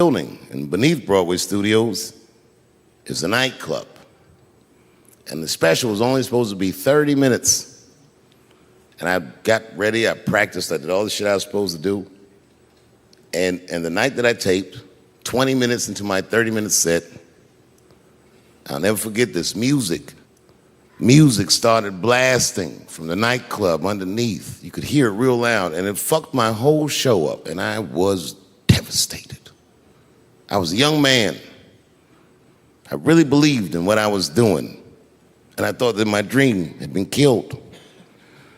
building, and beneath Broadway Studios is a nightclub. And the special was only supposed to be 30 minutes. And I got ready, I practiced, I did all the shit I was supposed to do. And the night that I taped, 20 minutes into my 30-minute set, I'll never forget this, music started blasting from the nightclub underneath. You could hear it real loud, and it fucked my whole show up, and I was devastated. I was a young man. I really believed in what I was doing, and I thought that my dream had been killed.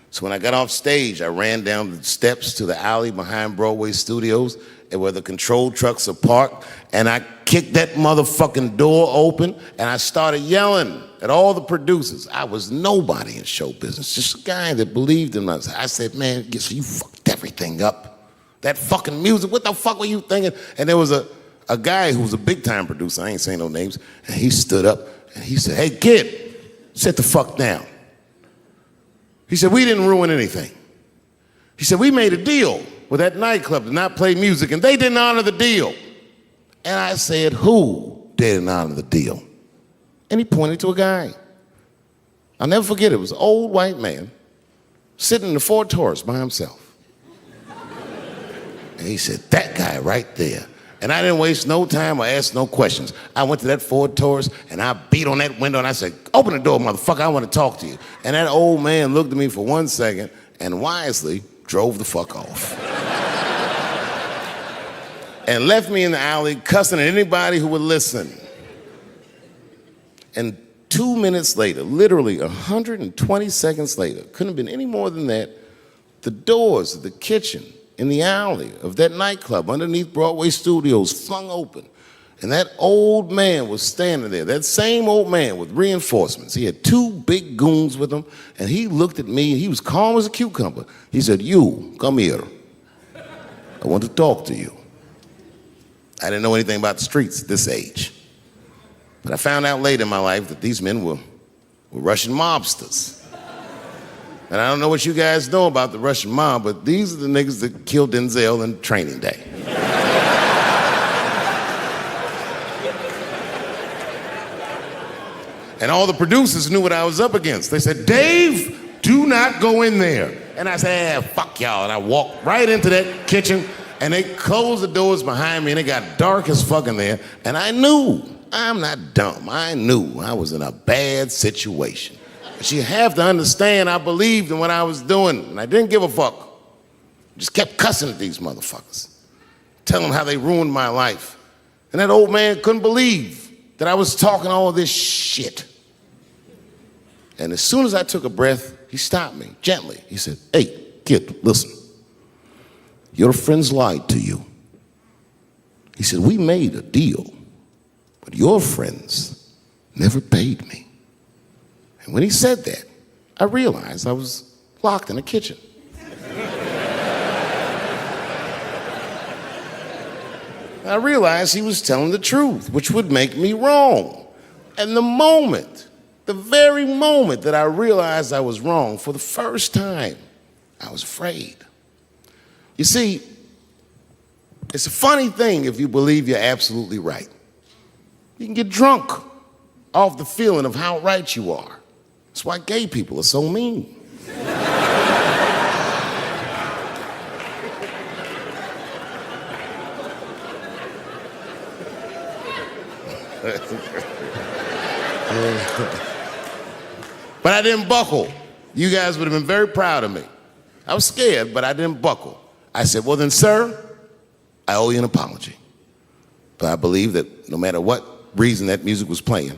So when I got off stage, I ran down the steps to the alley behind Broadway Studios and where the control trucks are parked, and I kicked that motherfucking door open, and I started yelling at all the producers. I was nobody in show business, just a guy that believed in myself. I said, man, you fucked everything up. That fucking music, what the fuck were you thinking? And there was a guy who was a big-time producer, I ain't saying no names, and he stood up, and he said, hey, kid, sit the fuck down. He said, we didn't ruin anything. He said, we made a deal with that nightclub to not play music, and they didn't honor the deal. And I said, who didn't honor the deal? And he pointed to a guy. I'll never forget it. It was an old white man sitting in the Ford Taurus by himself. And he said, that guy right there. And I didn't waste no time or ask no questions. I went to that Ford Taurus, and I beat on that window, and I said, open the door, motherfucker, I want to talk to you. And that old man looked at me for 1 second and wisely drove the fuck off. And left me in the alley cussing at anybody who would listen. And 2 minutes later, literally 120 seconds later, couldn't have been any more than that, the doors of the kitchen in the alley of that nightclub underneath Broadway Studios flung open. And that old man was standing there, that same old man with reinforcements. He had 2 big goons with him, and he looked at me, and he was calm as a cucumber. He said, you, come here. I want to talk to you. I didn't know anything about the streets at this age. But I found out later in my life that these men were Russian mobsters. And I don't know what you guys know about the Russian mob, but these are the niggas that killed Denzel in Training Day. And all the producers knew what I was up against. They said, Dave, do not go in there. And I said, fuck y'all. And I walked right into that kitchen, and they closed the doors behind me, and it got dark as fuck in there. And I knew, I'm not dumb, I knew I was in a bad situation. But you have to understand, I believed in what I was doing, and I didn't give a fuck. Just kept cussing at these motherfuckers, telling them how they ruined my life. And that old man couldn't believe that I was talking all this shit. And as soon as I took a breath, he stopped me gently. He said, hey, kid, listen. Your friends lied to you. He said, we made a deal, but your friends never paid me. And when he said that, I realized I was locked in a kitchen. I realized he was telling the truth, which would make me wrong. And the very moment that I realized I was wrong, for the first time, I was afraid. You see, it's a funny thing if you believe you're absolutely right. You can get drunk off the feeling of how right you are. That's why gay people are so mean. But I didn't buckle. You guys would have been very proud of me. I was scared, but I didn't buckle. I said, well then, sir, I owe you an apology. But I believe that no matter what reason that music was playing,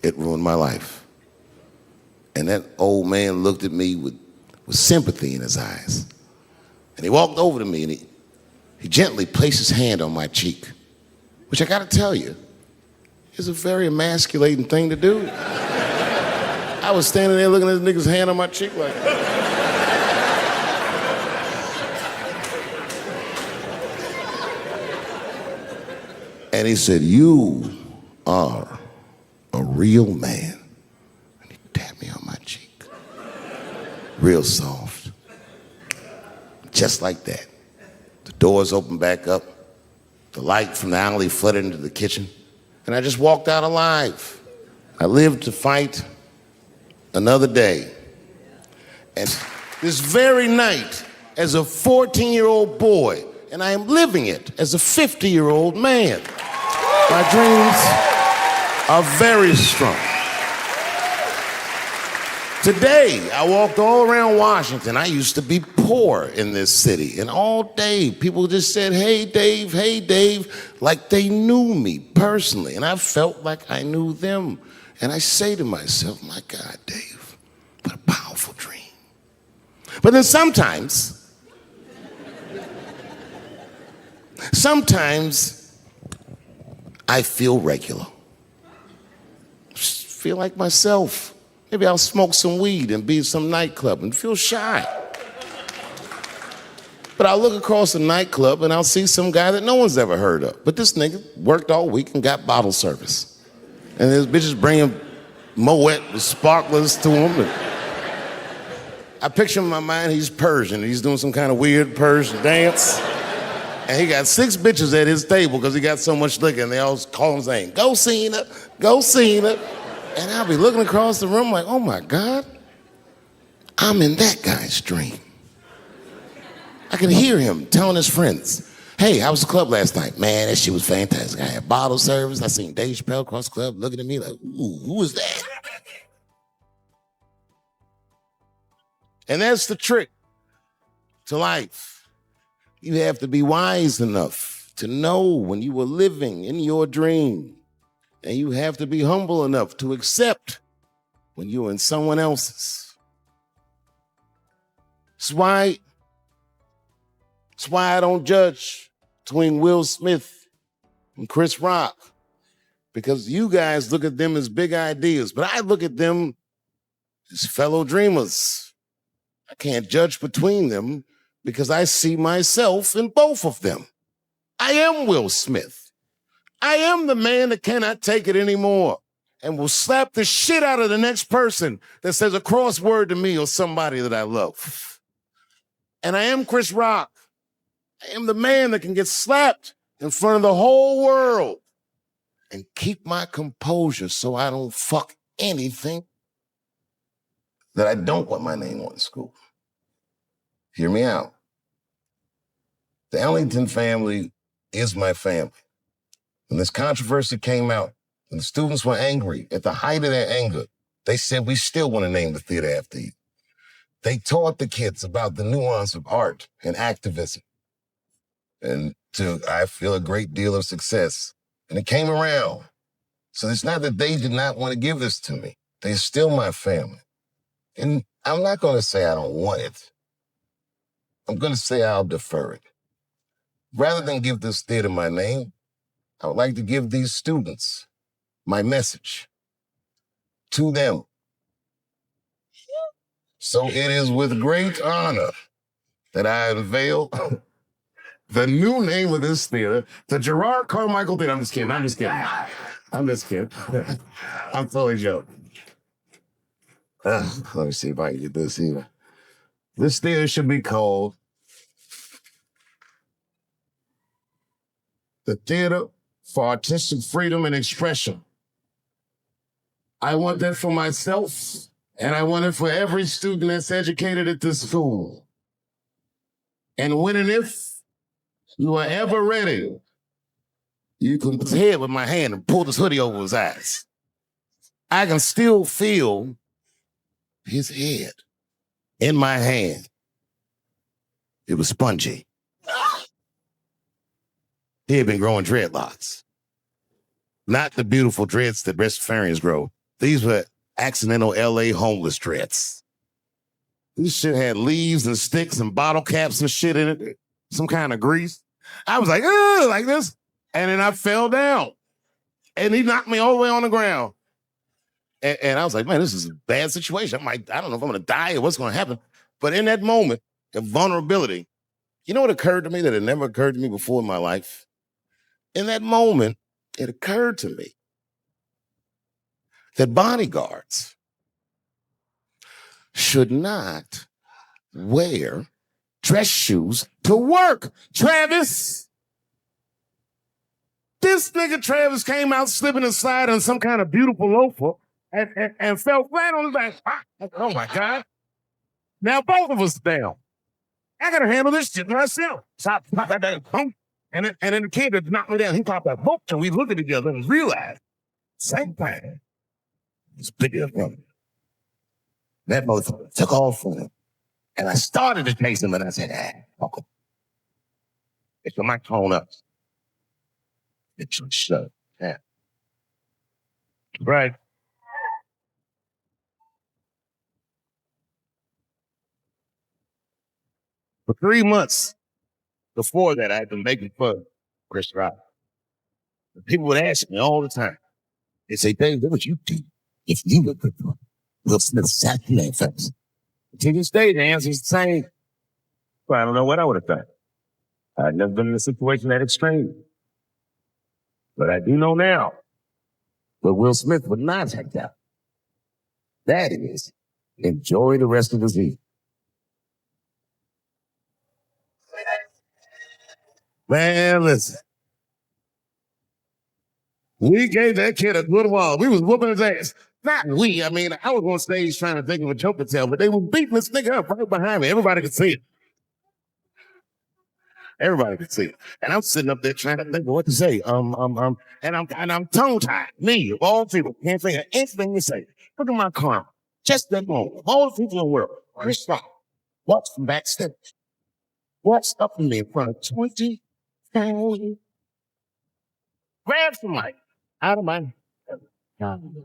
it ruined my life. And that old man looked at me with sympathy in his eyes. And he walked over to me, and he gently placed his hand on my cheek, which I gotta tell you, is a very emasculating thing to do. I was standing there looking at this nigga's hand on my cheek like, and he said, you are a real man. And he tapped me on my cheek. Real soft. Just like that. The doors opened back up. The light from the alley flooded into the kitchen, and I just walked out alive. I lived to fight another day. And this very night, as a 14-year-old boy, and I am living it as a 50-year-old man, my dreams are very strong. Today, I walked all around Washington. I used to be poor in this city, and all day people just said, hey, Dave, like they knew me personally, and I felt like I knew them. And I say to myself, my God, Dave, what a powerful dream. But then sometimes I feel regular. Just feel like myself. Maybe I'll smoke some weed and be in some nightclub and feel shy. But I'll look across the nightclub and I'll see some guy that no one's ever heard of. But this nigga worked all week and got bottle service. And there's bitches bringing Moet with sparklers to him. And I picture in my mind he's Persian. He's doing some kind of weird Persian dance. And he got 6 bitches at his table because he got so much liquor, and they all call him saying, go Cena, go Cena. And I'll be looking across the room like, oh my God, I'm in that guy's dream. I can hear him telling his friends, hey, how was the club last night? Man, that shit was fantastic. I had bottle service. I seen Dave Chappelle across the club looking at me like, ooh, who was that? And that's the trick to life. You have to be wise enough to know when you were living in your dream. And you have to be humble enough to accept when you're in someone else's. That's why I don't judge between Will Smith and Chris Rock. Because you guys look at them as big ideas, but I look at them as fellow dreamers. I can't judge between them because I see myself in both of them. I am Will Smith. I am the man that cannot take it anymore and will slap the shit out of the next person that says a crossword to me or somebody that I love. And I am Chris Rock. I am the man that can get slapped in front of the whole world and keep my composure so I don't fuck anything that I don't want my name on in school. Hear me out. The Ellington family is my family. When this controversy came out, and the students were angry, at the height of their anger, they said, we still want to name the theater after you. They taught the kids about the nuance of art and activism. And I feel, a great deal of success. And it came around. So it's not that they did not want to give this to me. They're still my family. And I'm not going to say I don't want it. I'm going to say I'll defer it. Rather than give this theater my name, I would like to give these students my message to them. So it is with great honor that I unveil the new name of this theater, the Gerard Carmichael Theater. I'm just kidding. I'm totally joking. Let me see if I can get this either. This theater should be called the Theater for Artistic Freedom and Expression. I want that for myself, and I want it for every student that's educated at this school. And when and if you are ever ready, you can put his head with my hand and pull this hoodie over his eyes. I can still feel his head in my hand. It was spongy. He had been growing dreadlocks. Not the beautiful dreads that breastfarians grow. These were accidental LA homeless dreads. This shit had leaves and sticks and bottle caps and shit in it. Some kind of grease. I was like, ugh, like this. And then I fell down. And he knocked me all the way on the ground. And I was like, man, this is a bad situation. I'm like, I don't know if I'm going to die or what's going to happen. But in that moment of vulnerability, you know what occurred to me that had never occurred to me before in my life? In that moment, it occurred to me that bodyguards should not wear dress shoes to work, Travis. This nigga Travis came out slipping and sliding on some kind of beautiful loafer and fell flat on his back. Oh my God. Now both of us down. I gotta handle this shit myself. So I pop that pump. And then the kid that knocked me down, he popped that book, and we looked at each other and realized, same thing. It's bigger than me. That motherfucker took off from him. And I started to chase him, and I said, fuck him. It's your microphone up. It's your shut. Yeah. Right. For 3 months before that, I had been making fun of Chris Rock. People would ask me all the time. They say, Dave, what would you do if you were good for Will Smith sat in that face? To this day, the answer is the same. Well, I don't know what I would have done. I've never been in a situation that extreme. But I do know now what Will Smith would not have done. That is, enjoy the rest of the season. Man, listen. We gave that kid a good while. We was whooping his ass. Not we. I mean, I was on stage trying to think of a joke to tell, but they were beating this nigga up right behind me. Everybody could see it. Everybody could see it. And I'm sitting up there trying to think of what to say. And I'm tongue-tied. Me, of all people, can't think of anything to say. Look at my karma. Just that moment. Of all the people in the world, Chris Rock walks from backstage. Walks up to me in front of 20,000. Grabs the mic out of my hand.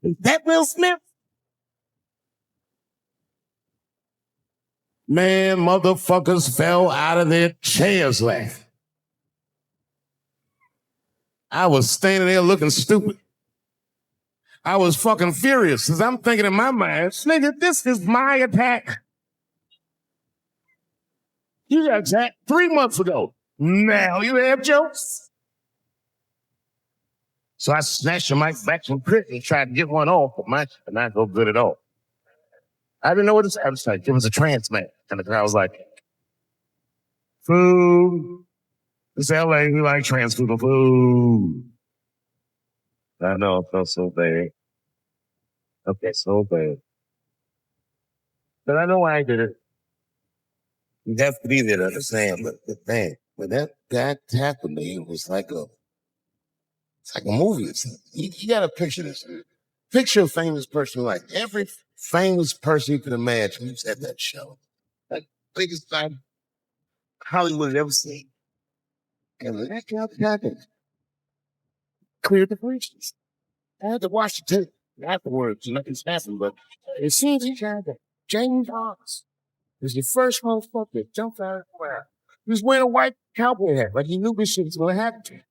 Is that Will Smith? Man, motherfuckers fell out of their chairs laughing. I was standing there looking stupid. I was fucking furious because I'm thinking in my mind, nigga, this is my attack. You got attacked 3 months ago. Now you have jokes. So I snatched the mic back from Chris and tried to get one off, but mine did not go good at all. I didn't know what to say. I was like, it was a trans man. And the crowd was like, food. It's LA, we like trans food and food. I know, it felt so bad. Okay, so bad. But I know why I did it. You have to be there to understand, but man, when that guy tackled me, it was like it's like a movie. You gotta picture this. Picture a famous person, like every famous person you can imagine who's at that show. Like biggest time Hollywood had ever seen. And when that guy tackled, cleared the breaches. I had to watch the tape afterwards, nothing's happened, but it seems he tried to James Harris. Was the first motherfucker that jumped out of the crowd. He was wearing a white cowboy hat, like he knew this shit was gonna happen to him.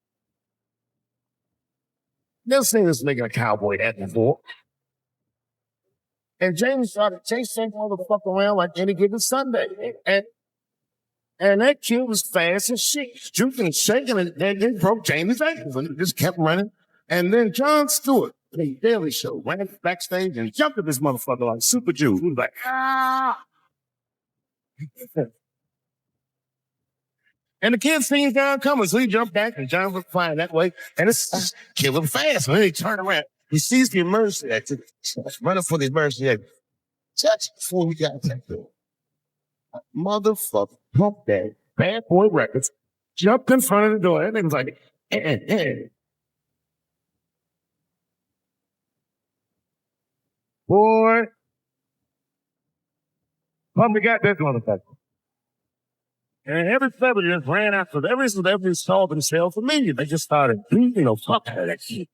Never seen this nigga in a cowboy hat before. And James started chasing that motherfucker around like any given Sunday. And that kid was fast as shit, juking and shaking, and they broke James' ankles, and he just kept running. And then Jon Stewart, the Daily Show, ran backstage and jumped at this motherfucker like Super Jew. He was like, ah! And the kid seen John coming, so he jumped back, and John was flying that way. And this kid was fast. And then he turned around. He sees the emergency exit, running for the emergency exit. Just before we got that door, motherfucker pumped that Bad Boy Records, jumped in front of the door, and it was like, Boy, probably got that motherfucker. And every celebrity just ran after every celebrity saw themselves familiar. They just started, fuck that shit.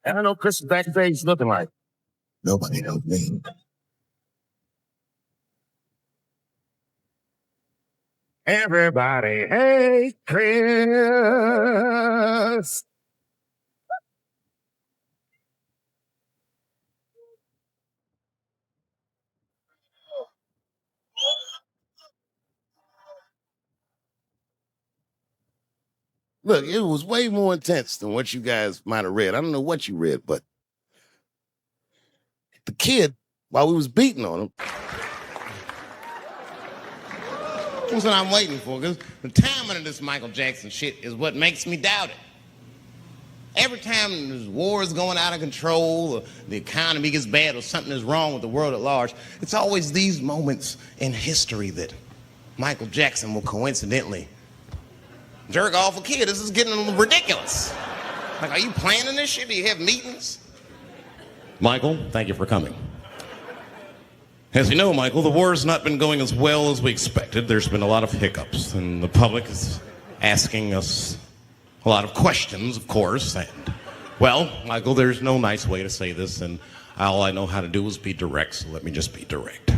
And I know Chris is backstage looking like, nobody knows me. Everybody, hey, Chris. Look, it was way more intense than what you guys might have read. I don't know what you read, but the kid, while we was beating on him, That's what I'm waiting for, because the timing of this Michael Jackson shit is what makes me doubt it. Every time there's wars going out of control, or the economy gets bad, or something is wrong with the world at large, it's always these moments in history that Michael Jackson will coincidentally jerk off a kid. This is getting ridiculous. Like, are you planning this shit? Do you have meetings? Michael, thank you for coming. As you know, Michael, the war's not been going as well as we expected. There's been a lot of hiccups, and the public is asking us a lot of questions, of course. And, well, Michael, there's no nice way to say this, and all I know how to do is be direct, so let me just be direct.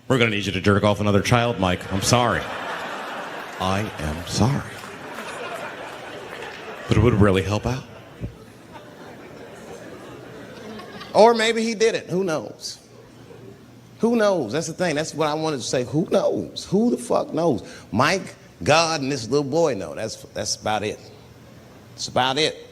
We're going to need you to jerk off another child, Mike. I'm sorry. I am sorry. But it would really help out. Or maybe he did it. Who knows? Who knows? That's the thing. That's what I wanted to say. Who knows? Who the fuck knows? Mike, God, and this little boy know. That's about it. That's about it.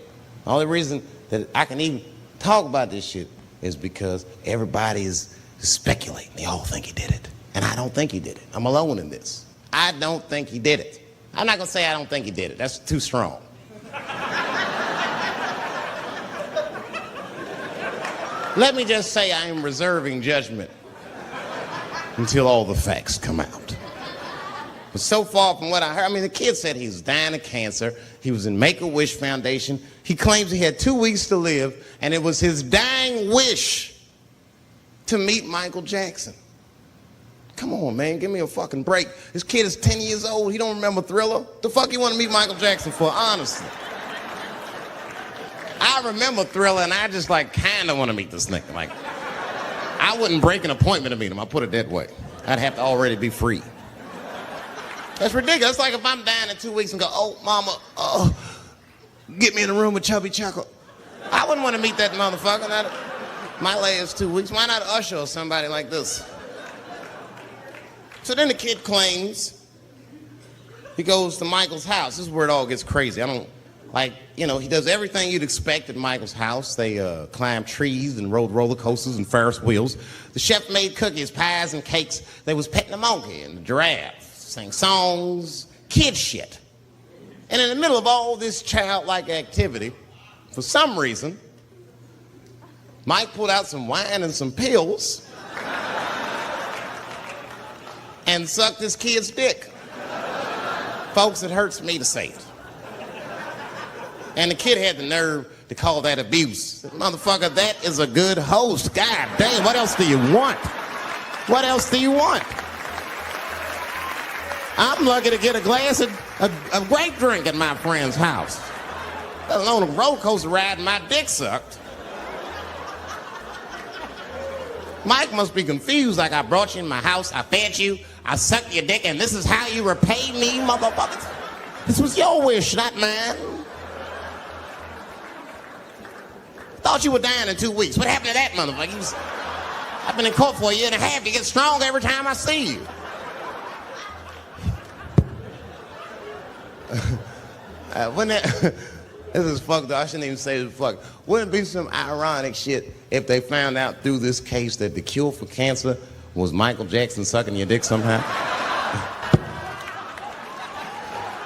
The only reason that I can even talk about this shit is because everybody is speculating. They all think he did it. And I don't think he did it. I'm alone in this. I don't think he did it. I'm not going to say I don't think he did it. That's too strong. Let me just say I am reserving judgment until all the facts come out. But so far from what I heard, I mean, the kid said he was dying of cancer. He was in Make-A-Wish Foundation. He claims he had 2 weeks to live, and it was his dying wish to meet Michael Jackson. Come on, man, give me a fucking break. This kid is 10 years old. He don't remember Thriller. The fuck you want to meet Michael Jackson for, honestly? I remember Thriller, and I just, like, kind of want to meet this nigga. Like, I wouldn't break an appointment to meet him. I'll put it that way. I'd have to already be free. That's ridiculous. It's like if I'm dying in 2 weeks and go, oh, mama, get me in a room with Chubby Chuckle. I wouldn't want to meet that motherfucker. My last 2 weeks. Why not Usher or somebody like this? So then the kid claims he goes to Michael's house. This is where it all gets crazy. He does everything you'd expect at Michael's house. They climbed trees and rode roller coasters and Ferris wheels. The chef made cookies, pies, and cakes. They was petting the monkey and the giraffe, sang songs, kid shit. And in the middle of all this childlike activity, for some reason, Mike pulled out some wine and some pills and sucked his kid's dick. Folks, it hurts me to say it. And the kid had the nerve to call that abuse. Motherfucker, that is a good host. God damn, what else do you want? What else do you want? I'm lucky to get a glass of grape drink at my friend's house. Let alone a roller coaster ride and my dick sucked. Mike must be confused, like I brought you in my house, I fed you, I sucked your dick, and this is how you repay me, motherfuckers? This was your wish, not mine. Thought you were dying in 2 weeks. What happened to that motherfucker? I've been in court for a year and a half. You get stronger every time I see you. This is fucked up. I shouldn't even say this fuck. Wouldn't it be some ironic shit if they found out through this case that the cure for cancer was Michael Jackson sucking your dick somehow?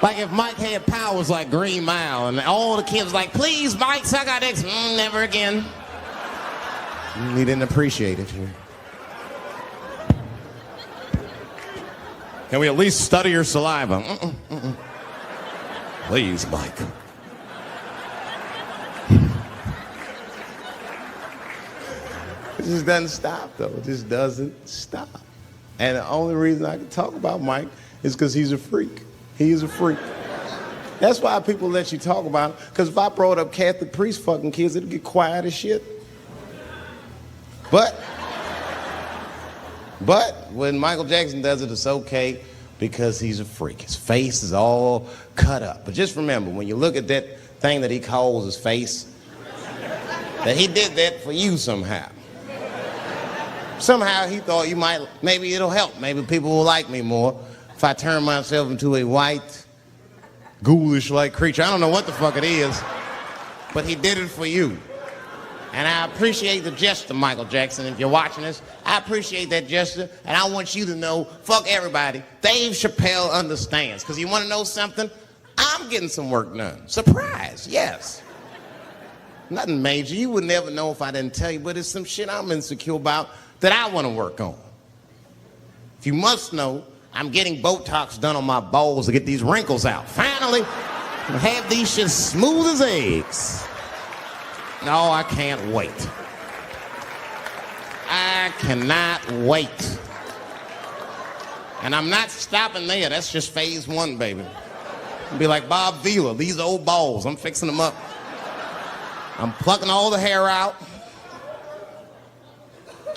Like if Mike had powers like Green Mile and all the kids like, please, Mike, suck our dicks. Never again. He didn't appreciate it. Can we at least study your saliva? Please, Mike. It just doesn't stop, though. It just doesn't stop. And the only reason I can talk about Mike is because he's a freak. He's a freak. That's why people let you talk about him. Because if I brought up Catholic priest fucking kids, it'd get quiet as shit. But when Michael Jackson does it, it's okay because he's a freak. His face is all cut up. But just remember, when you look at that thing that he calls his face, that he did that for you somehow. Somehow he thought you might, maybe it'll help. Maybe people will like me more if I turn myself into a white, ghoulish-like creature. I don't know what the fuck it is, but he did it for you. And I appreciate the gesture, Michael Jackson. If you're watching this, I appreciate that gesture. And I want you to know, fuck everybody, Dave Chappelle understands. Because you want to know something? I'm getting some work done. Surprise, yes. Nothing major. You would never know if I didn't tell you, but it's some shit I'm insecure about that I want to work on. If you must know, I'm getting Botox done on my balls to get these wrinkles out. Finally, I have these shit smooth as eggs. No, I can't wait. I cannot wait. And I'm not stopping there. That's just phase one, baby. I'll be like Bob Vila, these old balls. I'm fixing them up. I'm plucking all the hair out.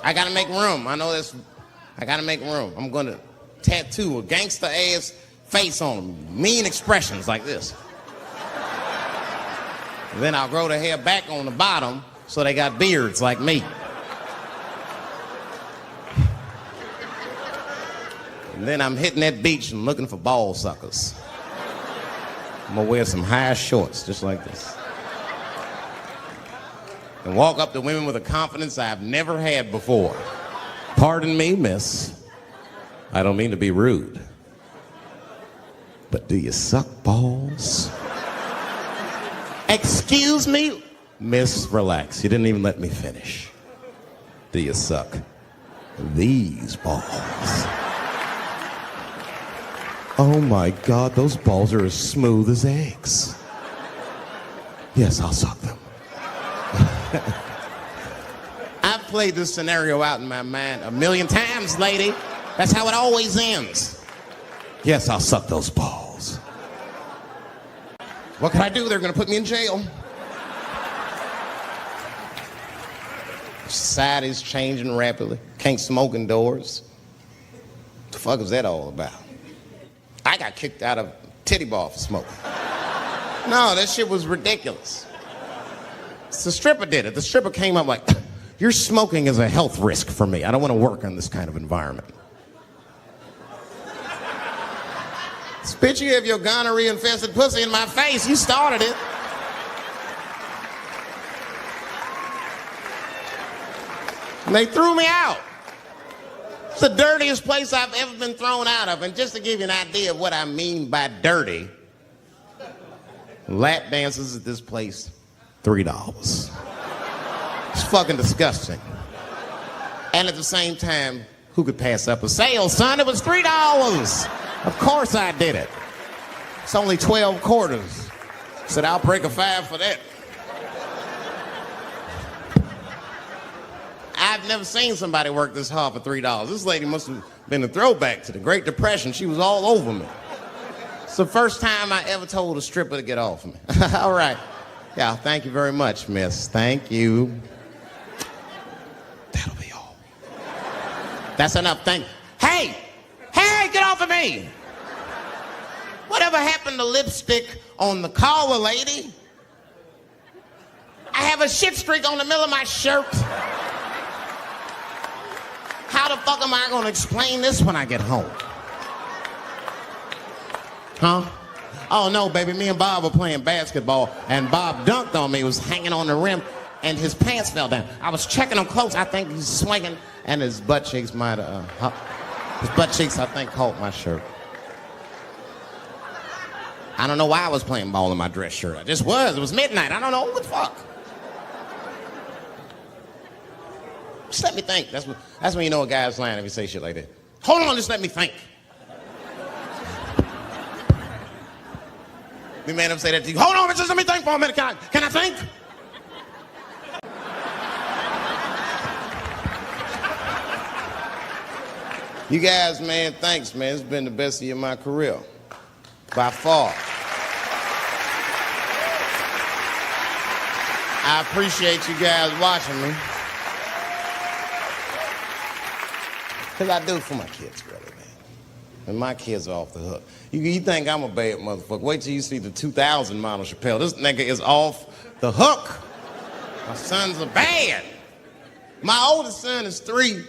I gotta make room. I know this. I gotta make room. I'm gonna tattoo a gangster ass face on them. Mean expressions like this. Then I'll grow the hair back on the bottom so they got beards like me. And then I'm hitting that beach and looking for ball suckers. I'm gonna wear some high shorts just like this. And walk up to women with a confidence I've never had before. Pardon me, miss. I don't mean to be rude. But do you suck balls? Excuse me? Miss, relax. You didn't even let me finish. Do you suck these balls? Oh my God, those balls are as smooth as eggs. Yes, I'll suck them. I've played this scenario out in my mind a million times, lady. That's how it always ends. Yes, I'll suck those balls. What can I do? They're gonna put me in jail. Society's changing rapidly. Can't smoke indoors. What the fuck is that all about? I got kicked out of titty bar for smoking. No, that shit was ridiculous. The stripper did it. The stripper came up like, your smoking is a health risk for me. I don't want to work in this kind of environment. Spit you have your gonorrhea-infested pussy in my face. You started it. And they threw me out. It's the dirtiest place I've ever been thrown out of. And just to give you an idea of what I mean by dirty, lap dances at this place, $3. It's fucking disgusting. And at the same time, who could pass up a sale, son? It was $3. Of course I did it. It's only 12 quarters. Said, I'll break a 5 for that. I've never seen somebody work this hard for $3. This lady must have been a throwback to the Great Depression. She was all over me. It's the first time I ever told a stripper to get off me. All right. Yeah, thank you very much, miss. Thank you. That'll be all. That's enough. Thank you. Hey! Hey, get off of me! Whatever happened to lipstick on the collar, lady? I have a shit streak on the middle of my shirt. How the fuck am I gonna explain this when I get home? Huh? Oh no, baby, me and Bob were playing basketball and Bob dunked on me, was hanging on the rim and his pants fell down. I was checking him close, I think he's swinging and his butt cheeks might have, his butt cheeks I think caught my shirt. I don't know why I was playing ball in my dress shirt. I just was, it was midnight, I don't know what the fuck. Just let me think. That's when you know a guy's lying if you say shit like that. Hold on, just let me think. The man ever say that to you? Hold on, just let me think for a minute. Can I think? You guys, man, thanks, man. It's been the best year of my career. By far. I appreciate you guys watching me. Because I do it for my kids, really, man. And my kids are off the hook. You think I'm a bad motherfucker. Wait till you see the 2000 model Chappelle. This nigga is off the hook. My sons are bad. My oldest son is 3.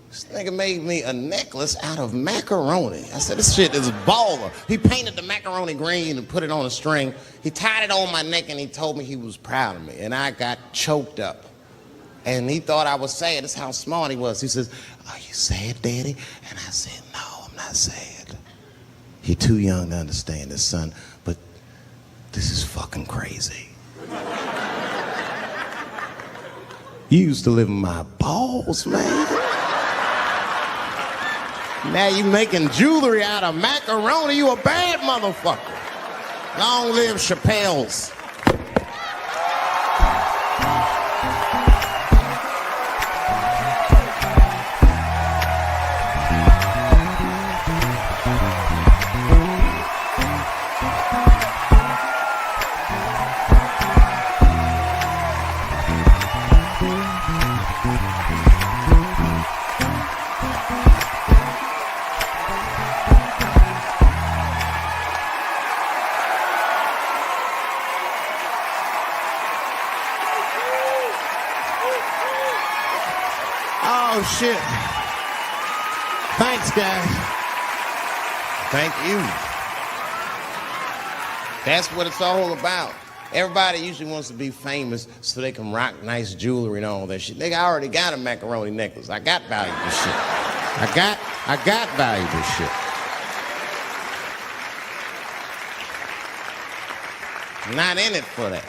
This nigga made me a necklace out of macaroni. I said, this shit is baller. He painted the macaroni green and put it on a string. He tied it on my neck and he told me he was proud of me. And I got choked up. And he thought I was sad. That's how smart he was. He says, "Are you sad, Daddy?" And I said, "No, I'm not sad. You're too young to understand this, son, but this is fucking crazy. You used to live in my balls, man. Now you making jewelry out of macaroni. You a bad motherfucker. Long live Chappelle's." Oh, shit. Thanks, guys. Thank you. That's what it's all about. Everybody usually wants to be famous so they can rock nice jewelry and all that shit. Nigga, I already got a macaroni necklace. I got valuable shit. I got valuable shit. I'm not in it for that.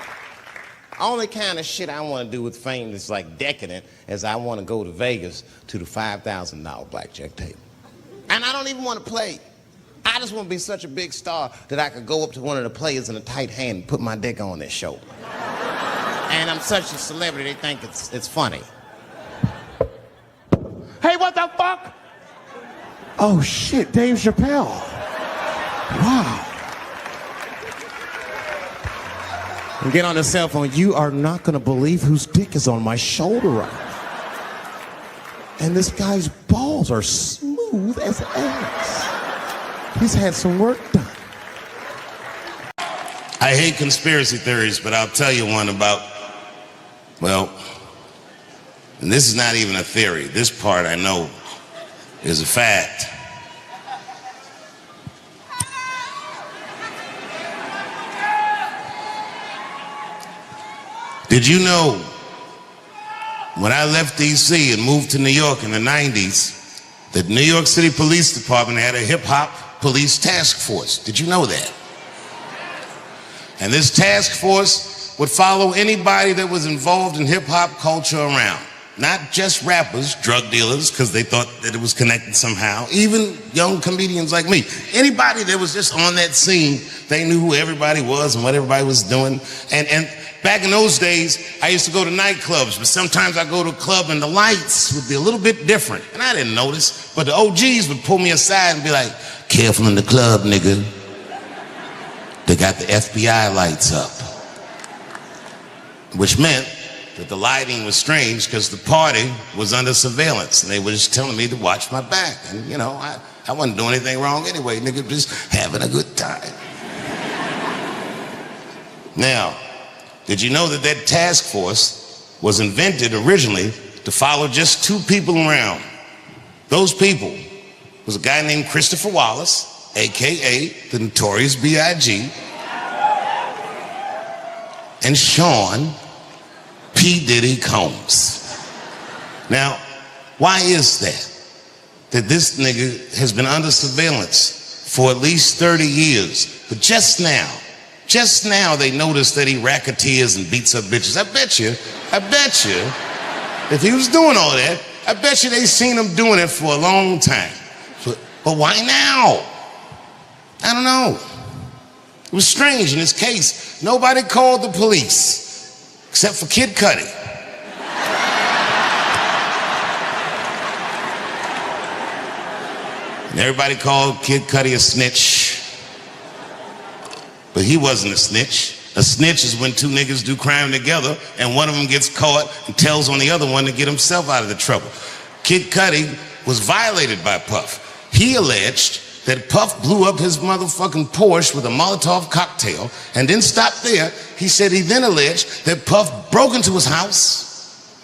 Only kind of shit I want to do with fame that's like decadent is I want to go to Vegas to the $5,000 blackjack table. And I don't even want to play. I just want to be such a big star that I could go up to one of the players in a tight hand and put my dick on their shoulder. And I'm such a celebrity, they think it's funny. Hey, what the fuck? Oh shit, Dave Chappelle. Wow. And get on the cell phone. You are not going to believe whose dick is on my shoulder right now. And this guy's balls are smooth as ass. He's had some work done. I hate conspiracy theories, but I'll tell you one about, well, and this is not even a theory. This part I know is a fact. Did you know when I left D.C. and moved to New York in the 90s, that New York City Police Department had a hip-hop police task force? Did you know that? And this task force would follow anybody that was involved in hip-hop culture around. Not just rappers, drug dealers, because they thought that it was connected somehow. Even young comedians like me. Anybody that was just on that scene, they knew who everybody was and what everybody was doing. And back in those days, I used to go to nightclubs, but sometimes I go to a club and the lights would be a little bit different. And I didn't notice, but the OGs would pull me aside and be like, "Careful in the club, nigga. They got the FBI lights up." Which meant that the lighting was strange because the party was under surveillance. And they were just telling me to watch my back. And you know, I wasn't doing anything wrong anyway, nigga, just having a good time. Now, did you know that that task force was invented originally to follow just two people around? Those people was a guy named Christopher Wallace, AKA the Notorious B.I.G., and Sean P. Diddy Combs. Now, why is that this nigga has been under surveillance for at least 30 years, but just now they noticed that he racketeers and beats up bitches. I bet you, if he was doing all that, I bet you they seen him doing it for a long time. But why now? I don't know. It was strange in this case. Nobody called the police, except for Kid Cudi. And everybody called Kid Cudi a snitch. But he wasn't a snitch. A snitch is when two niggas do crime together and one of them gets caught and tells on the other one to get himself out of the trouble. Kid Cudi was violated by Puff. He alleged that Puff blew up his motherfucking Porsche with a Molotov cocktail and didn't stop there. He said he then alleged that Puff broke into his house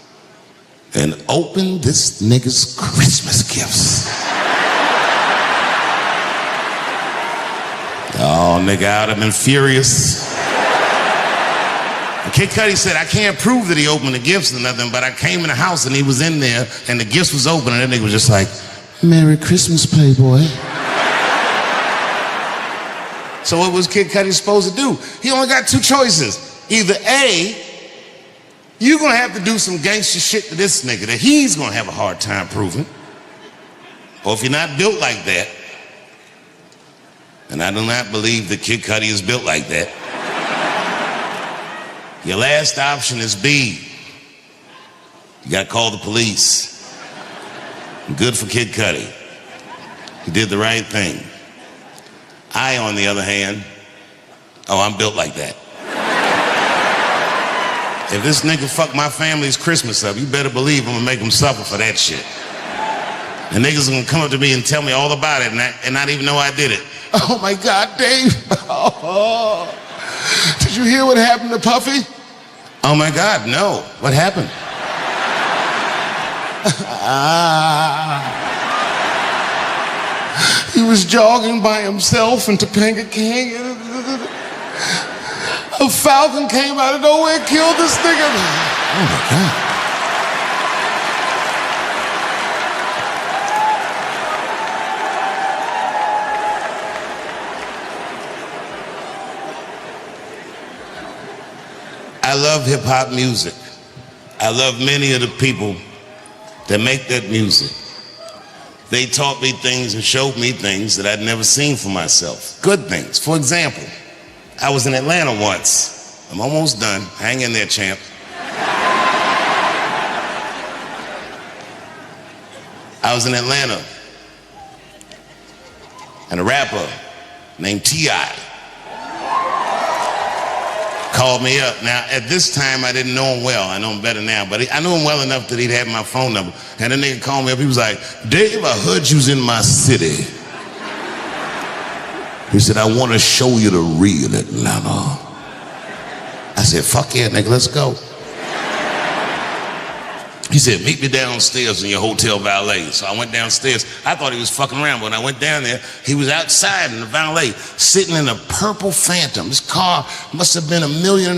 and opened this nigga's Christmas gifts. Oh, nigga, I would have been furious. And Kid Cudi said, I can't prove that he opened the gifts or nothing, but I came in the house and he was in there and the gifts was open and that nigga was just like, Merry Christmas, Playboy. So what was Kid Cudi supposed to do? He only got two choices. Either A, you're gonna have to do some gangster shit to this nigga that he's gonna have a hard time proving. Or if you're not built like that, and I do not believe that Kid Cudi is built like that, your last option is B. You gotta call the police. Good for Kid Cudi. He did the right thing. I, on the other hand, I'm built like that. If this nigga fuck my family's Christmas up, you better believe I'm gonna make him suffer for that shit. And niggas are gonna come up to me and tell me all about it and not even know I did it. Oh my God, Dave. Oh. Did you hear what happened to Puffy? Oh my God, no. What happened? He was jogging by himself in Topanga Canyon. A falcon came out of nowhere and killed this nigga. Oh my God. I love hip hop music. I love many of the people that make that music. They taught me things and showed me things that I'd never seen for myself. Good things. For example, I was in Atlanta once. I'm almost done. Hang in there, champ. I was in Atlanta, and a rapper named T.I. called me up. Now, at this time, I didn't know him well. I know him better now, but I knew him well enough that he'd have my phone number. And the nigga called me up. He was like, Dave, I heard you was in my city. He said, I want to show you the real Atlanta. I said, fuck yeah, nigga, let's go. He said, meet me downstairs in your hotel valet. So I went downstairs. I thought he was fucking around, but when I went down there, he was outside in the valet, sitting in a purple Phantom. This car must have been $1.5 million.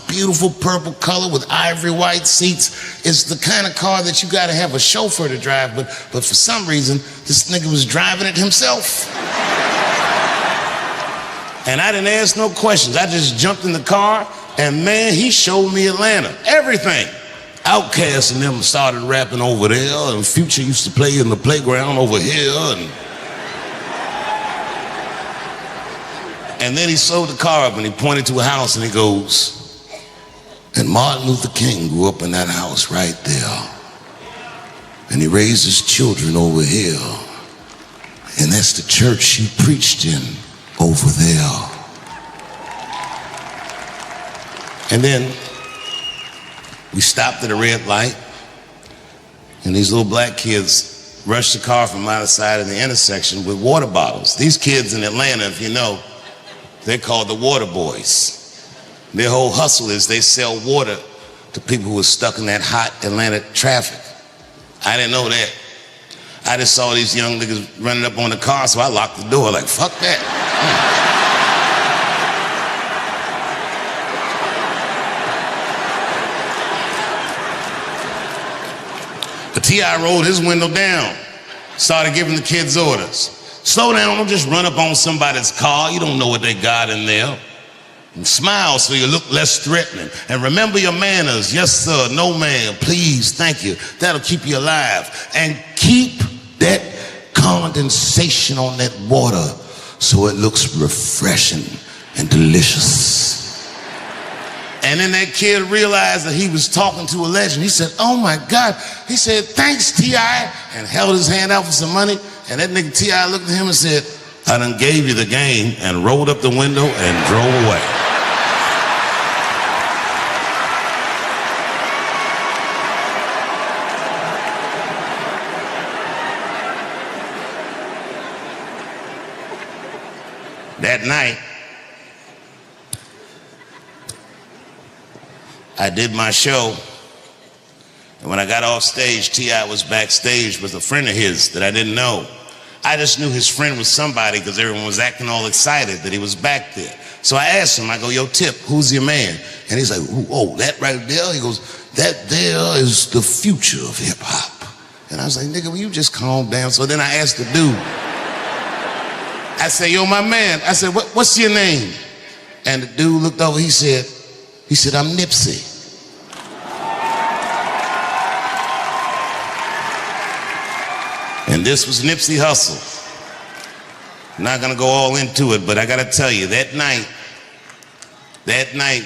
Beautiful purple color with ivory white seats. It's the kind of car that you gotta have a chauffeur to drive, but for some reason, this nigga was driving it himself. And I didn't ask no questions. I just jumped in the car, and man, he showed me Atlanta. Everything. Outkast and them started rapping over there, and Future used to play in the playground over here, and then he slowed the car up and he pointed to a house and he goes, and Martin Luther King grew up in that house right there, and he raised his children over here, and that's the church he preached in over there. And then we stopped at a red light, and these little black kids rushed the car from either side of the intersection with water bottles. These kids in Atlanta, if you know, they're called the water boys. Their whole hustle is they sell water to people who are stuck in that hot Atlanta traffic. I didn't know that. I just saw these young niggas running up on the car, so I locked the door like, fuck that. But T.I. rolled his window down, started giving the kids orders. Slow down, don't just run up on somebody's car. You don't know what they got in there. And smile so you look less threatening. And remember your manners. Yes, sir, no ma'am, please, thank you. That'll keep you alive. And keep that condensation on that water so it looks refreshing and delicious. And then that kid realized that he was talking to a legend. He said, oh my God. He said, thanks, T.I., and held his hand out for some money. And that nigga T.I. looked at him and said, I done gave you the game, and rolled up the window and drove away. That night, I did my show, and when I got off stage, T.I. was backstage with a friend of his that I didn't know. I just knew his friend was somebody because everyone was acting all excited that he was back there. So I asked him, I go, yo, Tip, who's your man? And he's like, oh, that right there? He goes, that there is the future of hip hop. And I was like, nigga, will you just calm down? So then I asked the dude, I said, yo, my man, I said, what's your name? And the dude looked over, he said, I'm Nipsey. And this was Nipsey Hussle. I'm not gonna go all into it, but I gotta tell you, that night,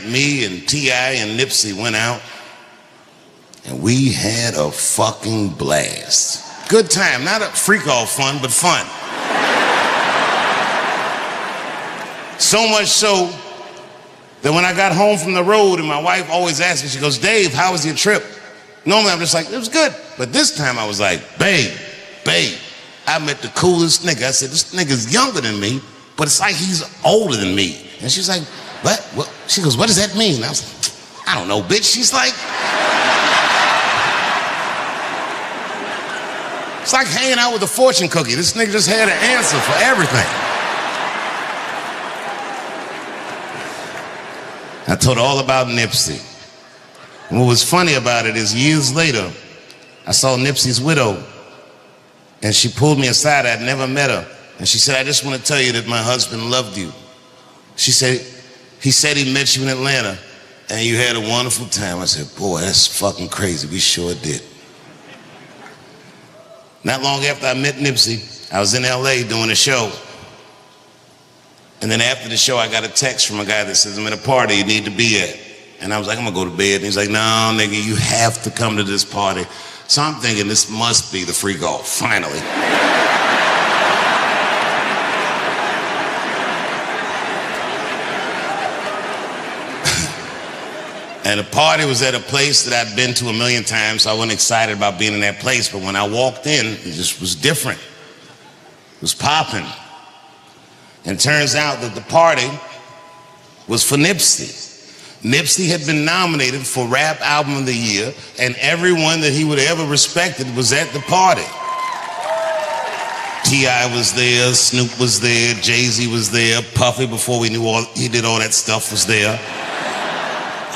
me and T.I. and Nipsey went out and we had a fucking blast. Good time, not a freak all fun, but fun. So much so that when I got home from the road and my wife always asked me, she goes, Dave, how was your trip? Normally I'm just like, it was good. But this time I was like, babe, I met the coolest nigga. I said, this nigga's younger than me, but it's like he's older than me. And she's like, what? She goes, what does that mean? I was like, I don't know, bitch. She's like, it's like hanging out with a fortune cookie. This nigga just had an answer for everything. I told her all about Nipsey. And what was funny about it is years later, I saw Nipsey's widow, and she pulled me aside. I'd never met her. And she said, I just want to tell you that my husband loved you. She said, he said he met you in Atlanta, and you had a wonderful time. I said, boy, that's fucking crazy. We sure did. Not long after I met Nipsey, I was in LA doing a show. And then after the show, I got a text from a guy that says, I'm at a party you need to be at. And I was like, I'm gonna go to bed. And he's like, no, nigga, you have to come to this party. So I'm thinking this must be the freak off, finally. And the party was at a place that I'd been to a million times, so I wasn't excited about being in that place. But when I walked in, it just was different. It was popping. And turns out that the party was for Nipsey. Nipsey had been nominated for Rap Album of the Year, and everyone that he would have ever respected was at the party. T.I. was there, Snoop was there, Jay-Z was there, Puffy, before we knew he did all that stuff, was there.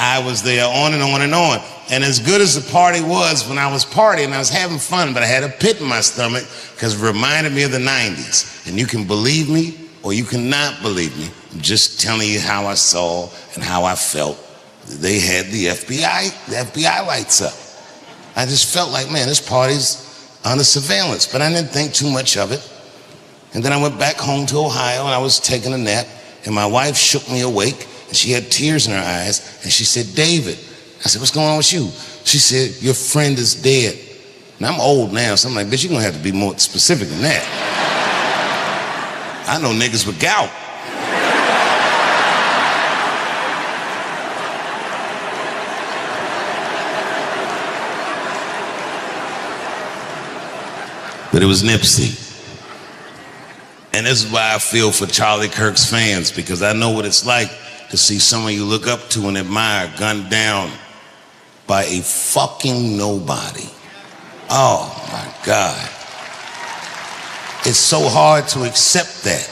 I was there, on and on and on. And as good as the party was, when I was partying, I was having fun, but I had a pit in my stomach because it reminded me of the 90s. And you can believe me or you cannot believe me. I'm just telling you how I saw and how I felt. They had the FBI lights up. I just felt like, man, this party's under surveillance, but I didn't think too much of it. And then I went back home to Ohio and I was taking a nap, and my wife shook me awake, and she had tears in her eyes, and she said, David. I said, what's going on with you? She said, your friend is dead. Now I'm old now, so I'm like, bitch, you're gonna have to be more specific than that. I know niggas with gout. But it was Nipsey. And this is why I feel for Charlie Kirk's fans, because I know what it's like to see someone you look up to and admire gunned down by a fucking nobody. Oh my God. It's so hard to accept that.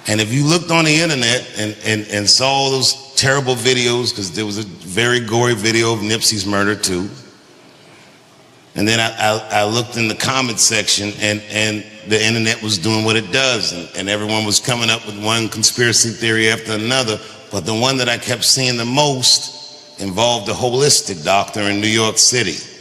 And if you looked on the internet and saw all those terrible videos, because there was a very gory video of Nipsey's murder too. And then I looked in the comment section, and the internet was doing what it does, and everyone was coming up with one conspiracy theory after another, but the one that I kept seeing the most involved a holistic doctor in New York City.